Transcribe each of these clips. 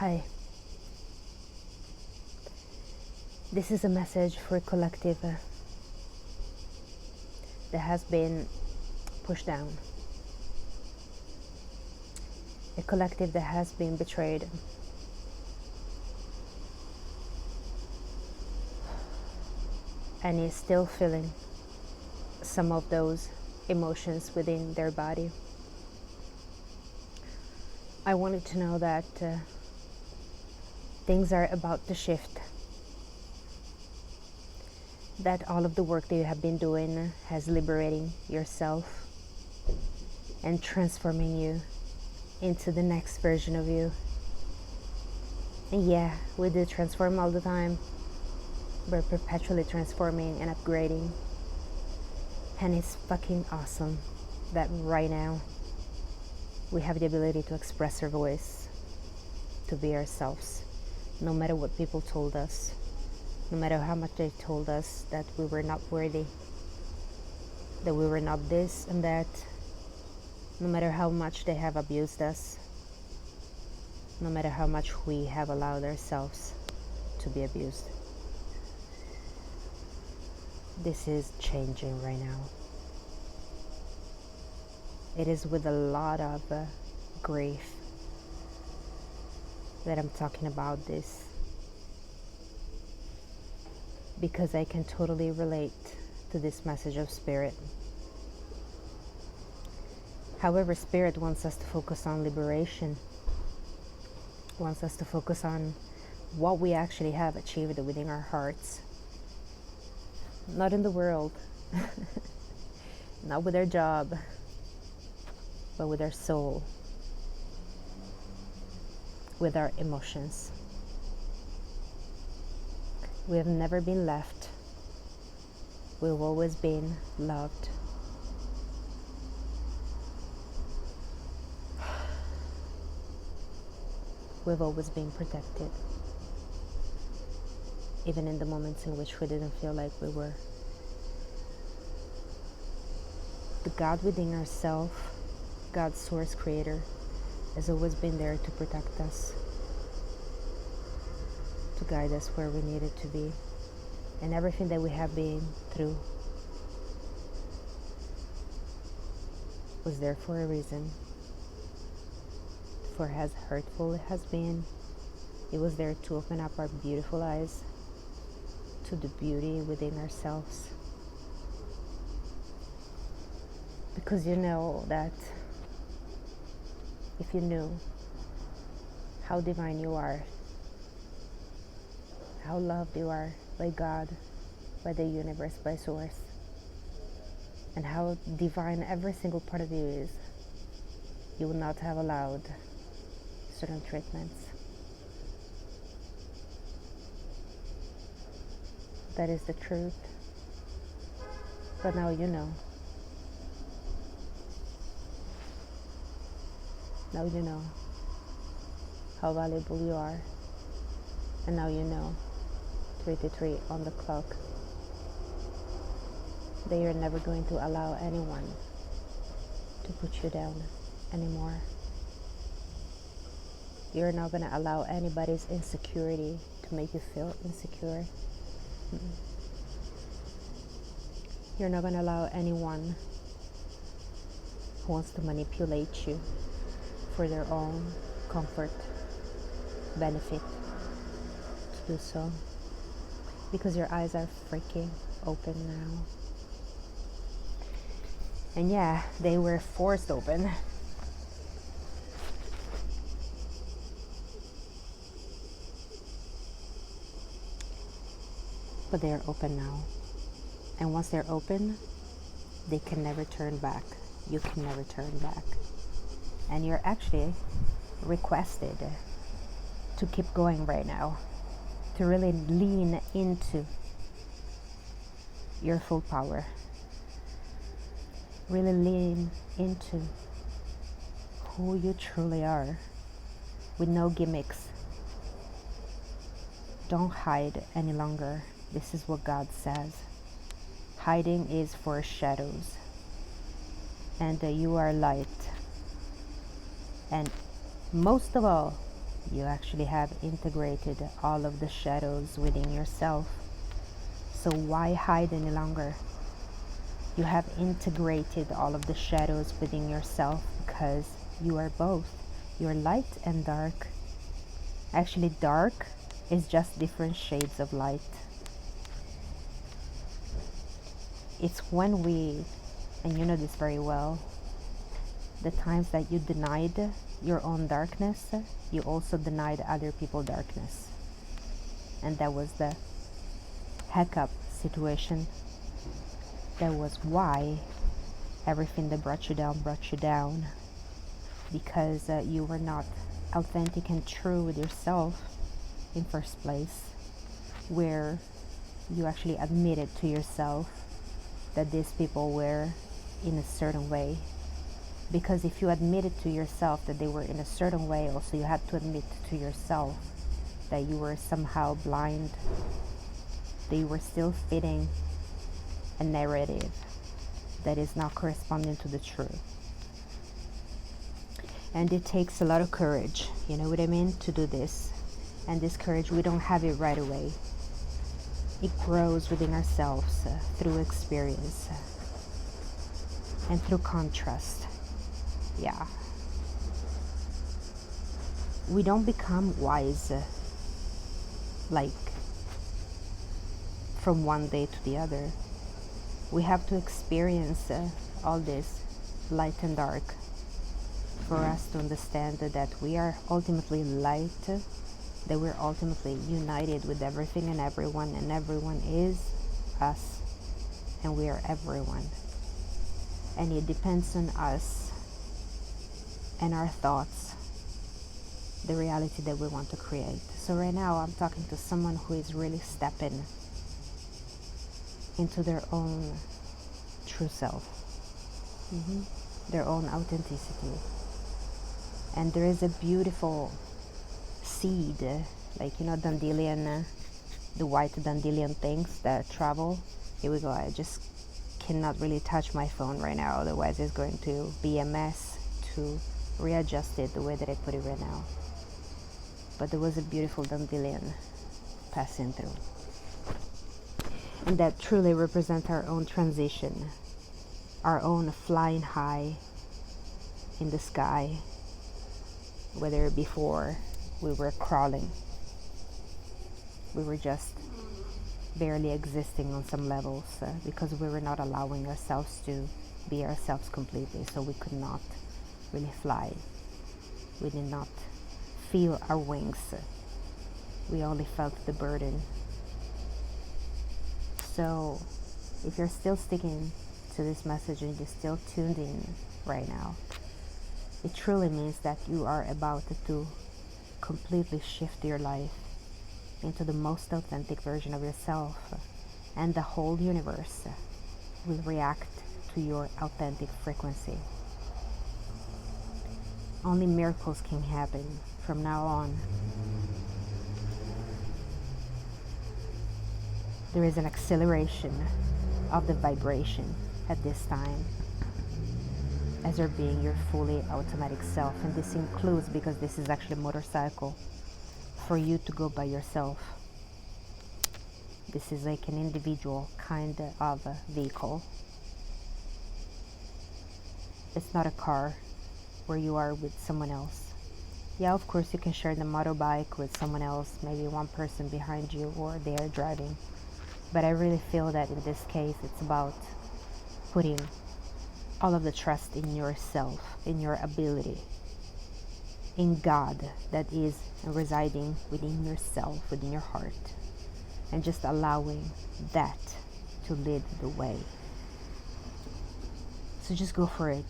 Hi. This is a message for a collective that has been pushed down. A collective that has been betrayed. And is still feeling some of those emotions within their body. I wanted to know that things are about to shift. That all of the work that you have been doing has liberating yourself and transforming you into the next version of you. And yeah, we do transform all the time. We're perpetually transforming and upgrading. And it's fucking awesome that right now we have the ability to express our voice, to be ourselves, no matter what people told us, no matter how much they told us that we were not worthy, that we were not this and that, no matter how much they have abused us, no matter how much we have allowed ourselves to be abused. This is changing right now. It is with a lot of grief that I'm talking about this, because I can totally relate to this message of Spirit. However, Spirit wants us to focus on liberation, wants us to focus on what we actually have achieved within our hearts, not in the world, not with our job, but with our soul, with our emotions. We have never been left. We've always been loved. We've always been protected, even in the moments in which we didn't feel like we were. The God within ourselves, God's source creator, has always been there to protect us, to guide us where we needed to be. And everything that we have been through was there for a reason. For as hurtful it has been, it was there to open up our beautiful eyes to the beauty within ourselves. Because you know that if you knew how divine you are, how loved you are by God, by the universe, by Source, and how divine every single part of you is, you would not have allowed certain treatments. That is the truth. But now you know. Now you know how valuable you are. And now you know, 3:33 on the clock, that you're never going to allow anyone to put you down anymore. You're not going to allow anybody's insecurity to make you feel insecure. You're not going to allow anyone who wants to manipulate you for their own comfort, benefit, to do so. Because your eyes are freaking open now. And yeah, they were forced open. But they are open now. And once they're open, they can never turn back. You can never turn back. And you're actually requested to keep going right now, to really lean into your full power. Really lean into who you truly are, with no gimmicks. Don't hide any longer. This is what God says. Hiding is for shadows, and you are light. And most of all, You actually have integrated all of the shadows within yourself. So why hide any longer? You have integrated all of the shadows within yourself because you are both. You're light and dark. Actually, dark is just different shades of light. It's when we, and you know this very well, the times that you denied your own darkness, you also denied other people's darkness. And that was the heck-up situation. That was why everything that brought you down, because you were not authentic and true with yourself in first place, where you actually admitted to yourself that these people were in a certain way. Because if you admitted to yourself that they were in a certain way, also you had to admit to yourself that you were somehow blind, that you were still fitting a narrative that is not corresponding to the truth. And it takes a lot of courage, you know what I mean, to do this. And this courage, we don't have it right away. It grows within ourselves through experience and through contrast. Yeah. We don't become wise like from one day to the other. We have to experience all this light and dark for us to understand that we are ultimately light, that we're ultimately united with everything and everyone is us, and we are everyone. And it depends on us and our thoughts, the reality that we want to create. So right now I'm talking to someone who is really stepping into their own true self, their own authenticity. And there is a beautiful seed, like, you know, dandelion, the white dandelion things that travel. Here we go. I just cannot really touch my phone right now, otherwise it's going to be a mess to readjust it the way that I put it right now. But there was a beautiful dandelion passing through, and that truly represents our own transition, our own flying high in the sky, whether before we were crawling, we were just barely existing on some levels because we were not allowing ourselves to be ourselves completely, so we could not really fly. We did not feel our wings. We only felt the burden. So if you're still sticking to this message and you're still tuned in right now, it truly means that you are about to completely shift your life into the most authentic version of yourself, and the whole universe will react to your authentic frequency. Only miracles can happen from now on. There is an acceleration of the vibration at this time as you're being your fully automatic self. And this includes, because this is actually a motorcycle, for you to go by yourself. This is like an individual kind of a vehicle. It's not a car where you are with someone else. Yeah, of course you can share the motorbike with someone else, maybe one person behind you, or they are driving. But I really feel that in this case it's about putting all of the trust in yourself, in your ability, in God that is residing within yourself, within your heart, and just allowing that to lead the way. So just go for it.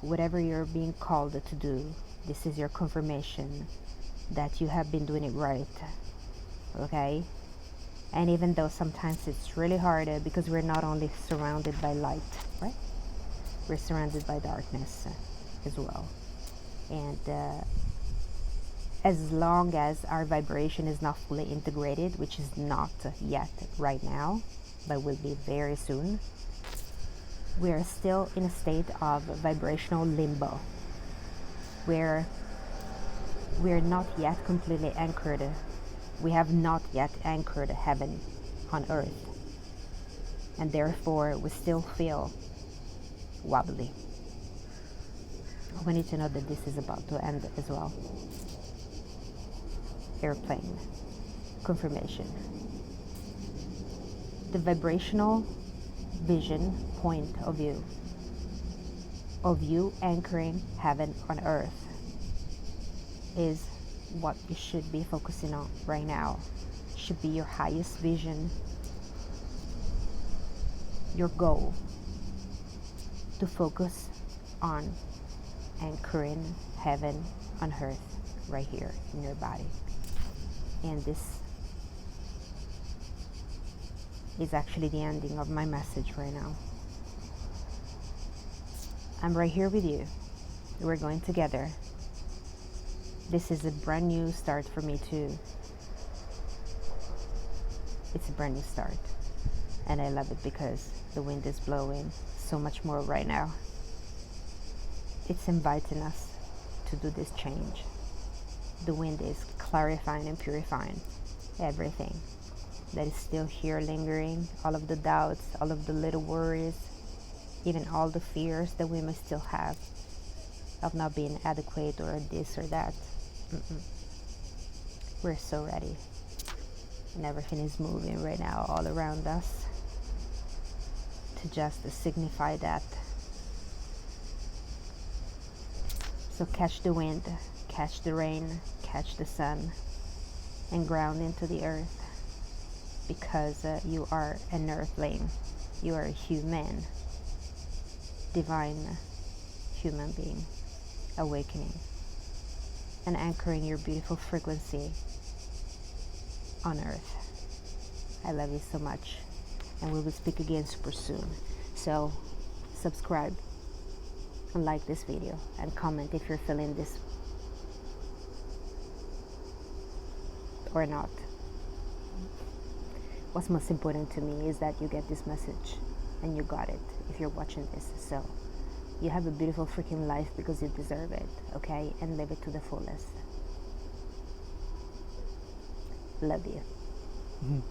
Whatever you're being called to do, this is your confirmation that you have been doing it right. Okay? And even though sometimes it's really hard because we're not only surrounded by light, right? We're surrounded by darkness as well. And as long as our vibration is not fully integrated, which is not yet right now, but will be very soon, we are still in a state of vibrational limbo, where We are not yet completely anchored. We have not yet anchored heaven on earth. And therefore, we still feel wobbly. We need to know that this is about to end as well. Airplane. Confirmation. The vibrational vision point of you anchoring heaven on earth is what you should be focusing on right now. Should be your highest vision, your goal, to focus on anchoring heaven on earth right here in your body. And this is actually the ending of my message right now. I'm right here with you. We're going together. This is a brand new start for me too. It's a brand new start. And I love it because the wind is blowing so much more right now. It's inviting us to do this change. The wind is clarifying and purifying everything that is still here lingering, all of the doubts, all of the little worries, even all the fears that we may still have of not being adequate or this or that. We're so ready. And everything is moving right now all around us to just signify that. So catch the wind, catch the rain, catch the sun, and ground into the earth, because you are an earthling. You are a human, divine human being, awakening and anchoring your beautiful frequency on earth. I love you so much, and we will speak again super soon. So subscribe and like this video and comment if you're feeling this or not. What's most important to me is that you get this message, and you got it if you're watching this. So you have a beautiful freaking life because you deserve it, okay? And live it to the fullest. Love you.